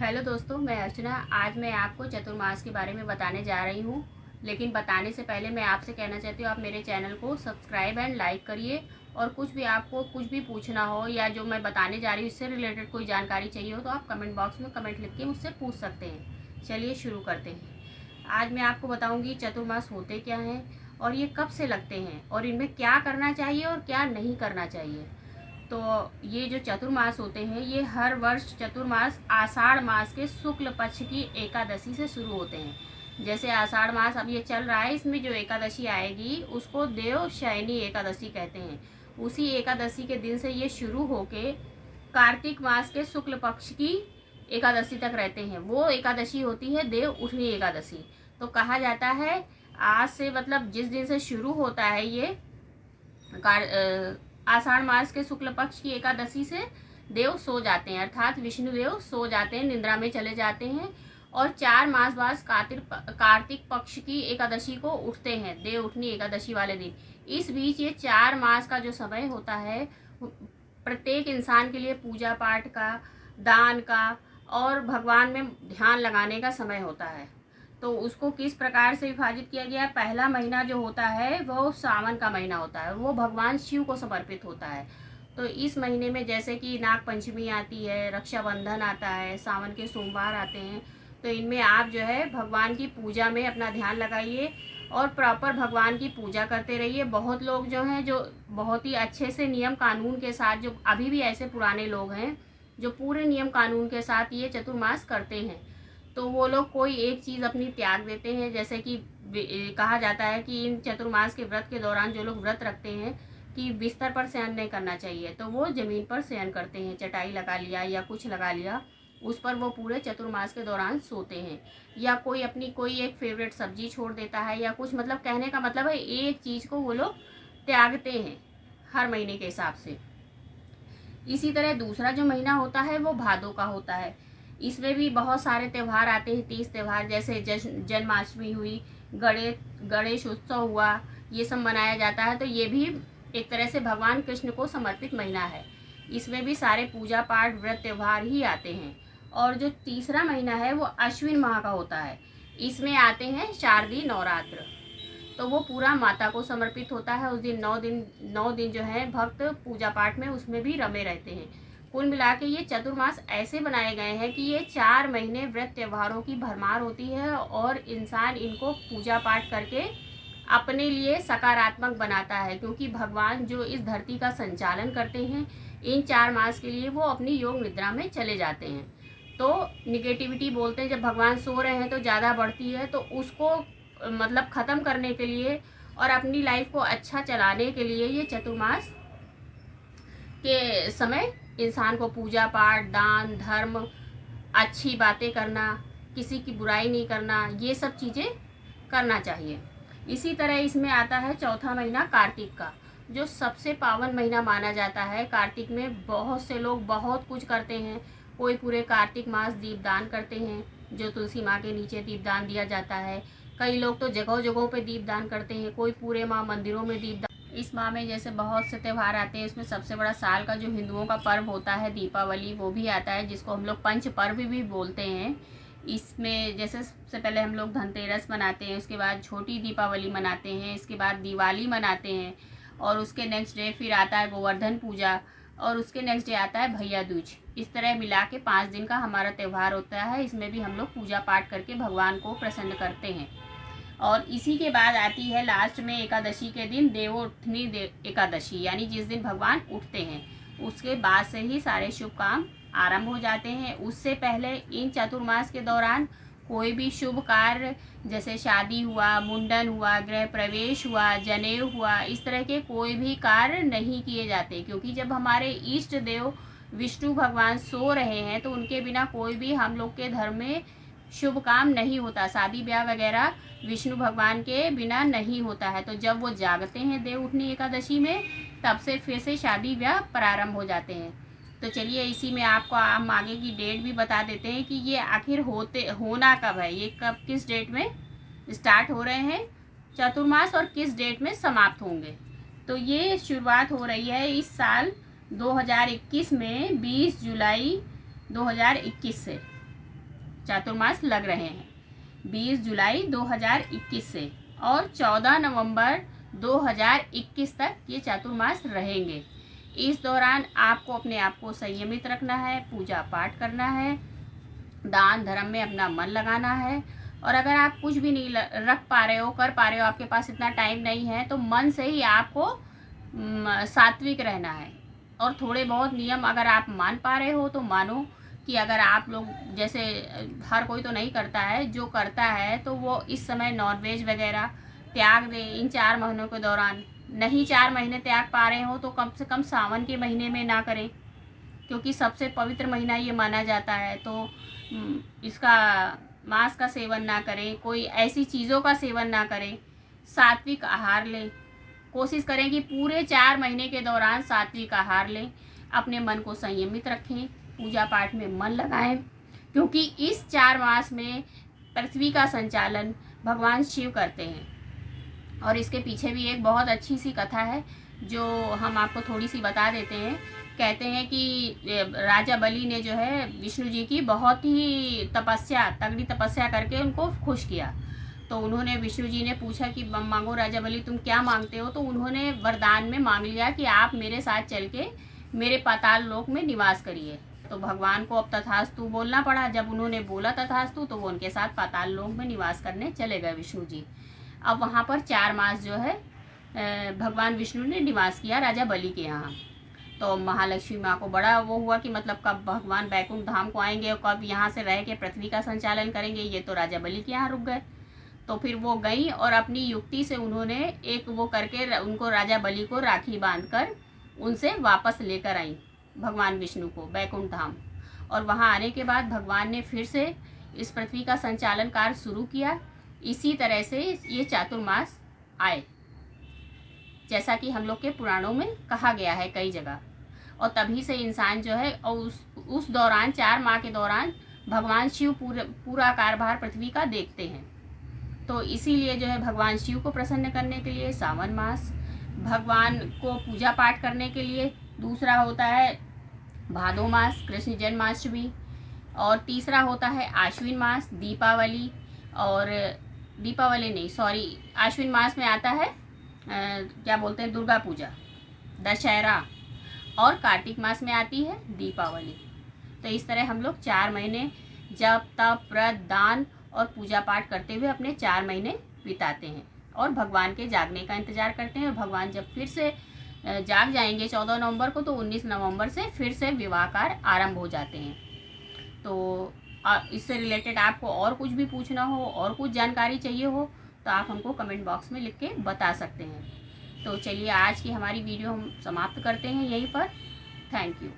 Hello दोस्तों, मैं अर्चना। आज मैं आपको चतुर्मास के बारे में बताने जा रही हूँ। लेकिन बताने से पहले मैं आपसे कहना चाहती हूँ, आप मेरे चैनल को सब्सक्राइब एंड लाइक करिए। और आपको कुछ भी पूछना हो या जो मैं बताने जा रही हूँ इससे रिलेटेड कोई जानकारी चाहिए हो तो आप कमेंट बॉक्स में कमेंट लिख के मुझसे पूछ सकते हैं। चलिए शुरू करते हैं। आज मैं आपको बताऊँगी चतुर्मास होते क्या हैं और ये कब से लगते हैं और इनमें क्या करना चाहिए और क्या नहीं करना चाहिए। तो ये जो चतुर्मास होते हैं ये हर वर्ष चतुर्मास आषाढ़ मास के शुक्ल पक्ष की एकादशी से शुरू होते हैं। जैसे आषाढ़ मास अब ये चल रहा है, इसमें जो एकादशी आएगी उसको देव शयनी एकादशी कहते हैं। उसी एकादशी के दिन से ये शुरू होके कार्तिक मास के शुक्ल पक्ष की एकादशी तक रहते हैं। वो एकादशी होती है देव उठनी एकादशी। तो कहा जाता है आज से, मतलब जिस दिन से शुरू होता है ये आषाढ़ मास के शुक्ल पक्ष की एकादशी से देव सो जाते हैं, अर्थात विष्णुदेव सो जाते हैं, निद्रा में चले जाते हैं। और 4 मास बाद कार्तिक पक्ष की एकादशी को उठते हैं, देव उठनी एकादशी वाले दिन। इस बीच ये 4 मास का जो समय होता है प्रत्येक इंसान के लिए पूजा पाठ का, दान का और भगवान में ध्यान लगाने का समय होता है। तो उसको किस प्रकार से विभाजित किया गया है? पहला महीना जो होता है वो सावन का महीना होता है, वो भगवान शिव को समर्पित होता है। तो इस महीने में जैसे कि नाग पंचमी आती है, रक्षाबंधन आता है, सावन के सोमवार आते हैं, तो इनमें आप जो है भगवान की पूजा में अपना ध्यान लगाइए और प्रॉपर भगवान की पूजा करते रहिए। बहुत लोग जो हैं जो बहुत ही अच्छे से नियम कानून के साथ, जो अभी भी ऐसे पुराने लोग हैं जो पूरे नियम कानून के साथ ये चतुर्मास करते हैं, तो वो लोग कोई एक चीज़ अपनी त्याग देते हैं। जैसे कि कहा जाता है कि इन चतुर्मास के व्रत के दौरान जो लोग व्रत रखते हैं कि बिस्तर पर शयन नहीं करना चाहिए, तो वो ज़मीन पर शयन करते हैं, चटाई लगा लिया या कुछ लगा लिया, उस पर वो पूरे चतुर्मास के दौरान सोते हैं। या कोई अपनी कोई एक फेवरेट सब्जी छोड़ देता है या कुछ, मतलब कहने का मतलब है एक चीज़ को वो लोग त्यागते हैं हर महीने के हिसाब से। इसी तरह दूसरा जो महीना होता है वो भादों का होता है। इसमें भी बहुत सारे त्यौहार आते हैं, 30 त्यौहार, जैसे जन्माष्टमी हुई, गणेश उत्सव हुआ, ये सब मनाया जाता है। तो ये भी एक तरह से भगवान कृष्ण को समर्पित महीना है। इसमें भी सारे पूजा पाठ व्रत त्यौहार ही आते हैं। और जो तीसरा महीना है वो अश्विन माह का होता है। इसमें आते हैं शारदीय नवरात्र, तो वो पूरा माता को समर्पित होता है। उस दिन 9 दिन जो है भक्त पूजा पाठ में उसमें भी रमे रहते हैं। कुल मिला के ये चतुर्मास ऐसे बनाए गए हैं कि ये 4 महीने व्रत त्योहारों की भरमार होती है और इंसान इनको पूजा पाठ करके अपने लिए सकारात्मक बनाता है, क्योंकि भगवान जो इस धरती का संचालन करते हैं इन 4 मास के लिए वो अपनी योग निद्रा में चले जाते हैं। तो निगेटिविटी बोलते हैं, जब भगवान सो रहे हैं तो ज़्यादा बढ़ती है, तो उसको मतलब ख़त्म करने के लिए और अपनी लाइफ को अच्छा चलाने के लिए ये चतुर्मास के समय इंसान को पूजा पाठ, दान, धर्म, अच्छी बातें करना, किसी की बुराई नहीं करना, ये सब चीज़ें करना चाहिए। इसी तरह इसमें आता है चौथा महीना कार्तिक का, जो सबसे पावन महीना माना जाता है। कार्तिक में बहुत से लोग बहुत कुछ करते हैं। कोई पूरे कार्तिक मास दीपदान करते हैं, जो तुलसी माँ के नीचे दीपदान दिया जाता है। कई लोग तो जगह जगहों पे दीपदान करते हैं, कोई पूरे माँ मंदिरों में दीपदान। इस माह में जैसे बहुत से त्यौहार आते हैं, इसमें सबसे बड़ा साल का जो हिंदुओं का पर्व होता है दीपावली, वो भी आता है, जिसको हम लोग पंच पर्व भी बोलते हैं। इसमें जैसे सबसे पहले हम लोग धनतेरस मनाते हैं, उसके बाद छोटी दीपावली मनाते हैं, इसके बाद दिवाली मनाते हैं, और उसके नेक्स्ट डे फिर आता है गोवर्धन पूजा, और उसके नेक्स्ट डे आता है भैया दूज। इस तरह मिला के 5 दिन का हमारा त्यौहार होता है। इसमें भी हम लोग पूजा पाठ करके भगवान को प्रसन्न करते हैं। और इसी के बाद आती है लास्ट में एकादशी के दिन देवोत्थनी एकादशी, यानी जिस दिन भगवान उठते हैं उसके बाद से ही सारे शुभ काम आरंभ हो जाते हैं। उससे पहले इन चतुर्मास के दौरान कोई भी शुभ कार्य, जैसे शादी हुआ, मुंडन हुआ, गृह प्रवेश हुआ, जनेऊ हुआ, इस तरह के कोई भी कार्य नहीं किए जाते, क्योंकि जब हमारे इष्ट देव विष्णु भगवान सो रहे हैं तो उनके बिना कोई भी हम लोग के धर्म में शुभ काम नहीं होता। शादी ब्याह वगैरह विष्णु भगवान के बिना नहीं होता है। तो जब वो जागते हैं देव उठनी एकादशी में, तब से फिर से शादी ब्याह प्रारंभ हो जाते हैं। तो चलिए इसी में आपको हम आगे की डेट भी बता देते हैं कि ये आखिर होना कब है, ये कब किस डेट में स्टार्ट हो रहे हैं चतुर्मास और किस डेट में समाप्त होंगे। तो ये शुरुआत हो रही है इस साल 2021 में 20 जुलाई 2021 से। चातुर्मास लग रहे हैं 20 जुलाई 2021 से और 14 नवंबर 2021 तक ये चातुर्मास रहेंगे। इस दौरान आपको अपने आप को संयमित रखना है, पूजा पाठ करना है, दान धर्म में अपना मन लगाना है। और अगर आप कुछ भी नहीं रख पा रहे हो, कर पा रहे हो, आपके पास इतना टाइम नहीं है, तो मन से ही आपको सात्विक रहना है। और थोड़े बहुत नियम अगर आप मान पा रहे हो तो मानो कि अगर आप लोग, जैसे हर कोई तो नहीं करता है, जो करता है तो वो इस समय नॉनवेज वगैरह त्याग दे इन 4 महीनों के दौरान। नहीं 4 महीने त्याग पा रहे हो तो कम से कम सावन के महीने में ना करें, क्योंकि सबसे पवित्र महीना ये माना जाता है। तो इसका मांस का सेवन ना करें, कोई ऐसी चीज़ों का सेवन ना करें, सात्विक आहार लें। कोशिश करें कि पूरे 4 महीने के दौरान सात्विक आहार लें, अपने मन को संयमित रखें, पूजा पाठ में मन लगाएं, क्योंकि इस 4 मास में पृथ्वी का संचालन भगवान शिव करते हैं। और इसके पीछे भी एक बहुत अच्छी सी कथा है जो हम आपको थोड़ी सी बता देते हैं। कहते हैं कि राजा बलि ने जो है विष्णु जी की बहुत ही तगड़ी तपस्या करके उनको खुश किया। तो उन्होंने, विष्णु जी ने पूछा कि मांगो राजा बलि, तुम क्या मांगते हो? तो उन्होंने वरदान में मांग लिया कि आप मेरे साथ चल के मेरे पाताल लोक में निवास करिए। तो भगवान को अब तथास्तु बोलना पड़ा। जब उन्होंने बोला तथास्तु तो वो उनके साथ पाताल लोक में निवास करने चले गए विष्णु जी। अब वहाँ पर 4 मास जो है भगवान विष्णु ने निवास किया राजा बलि के यहाँ। तो महालक्ष्मी माँ को बड़ा वो हुआ कि मतलब कब भगवान बैकुंठ धाम को आएंगे और कब यहाँ से रह के पृथ्वी का संचालन करेंगे। ये तो राजा बलि के यहाँ रुक गए। तो फिर वो गई और अपनी युक्ति से उन्होंने एक वो करके उनको, राजा बलि को राखी बांधकर उनसे वापस लेकर आई भगवान विष्णु को बैकुंठ धाम। और वहाँ आने के बाद भगवान ने फिर से इस पृथ्वी का संचालन कार्य शुरू किया। इसी तरह से ये चातुर्मास आए, जैसा कि हम लोग के पुराणों में कहा गया है कई जगह। और तभी से इंसान जो है, और उस दौरान 4 माह के दौरान भगवान शिव पूरा कार्यभार पृथ्वी का देखते हैं। तो इसीलिए जो है भगवान शिव को प्रसन्न करने के लिए सावन मास, भगवान को पूजा पाठ करने के लिए दूसरा होता है भादो मास, कृष्ण जन्माष्टमी, और तीसरा होता है आश्विन मास, दीपावली। और दीपावली नहीं, सॉरी, आश्विन मास में आता है क्या बोलते हैं, दुर्गा पूजा, दशहरा। और कार्तिक मास में आती है दीपावली। तो इस तरह हम लोग 4 महीने जप तप व्रत दान और पूजा पाठ करते हुए अपने 4 महीने बिताते हैं और भगवान के जागने का इंतज़ार करते हैं। और भगवान जब फिर से जाग जाएंगे 14 नवंबर को, तो 19 नवंबर से फिर से विवाह कार्य आरंभ हो जाते हैं। तो इससे रिलेटेड आपको और कुछ भी पूछना हो और कुछ जानकारी चाहिए हो तो आप हमको कमेंट बॉक्स में लिख के बता सकते हैं। तो चलिए आज की हमारी वीडियो हम समाप्त करते हैं यहीं पर। Thank you.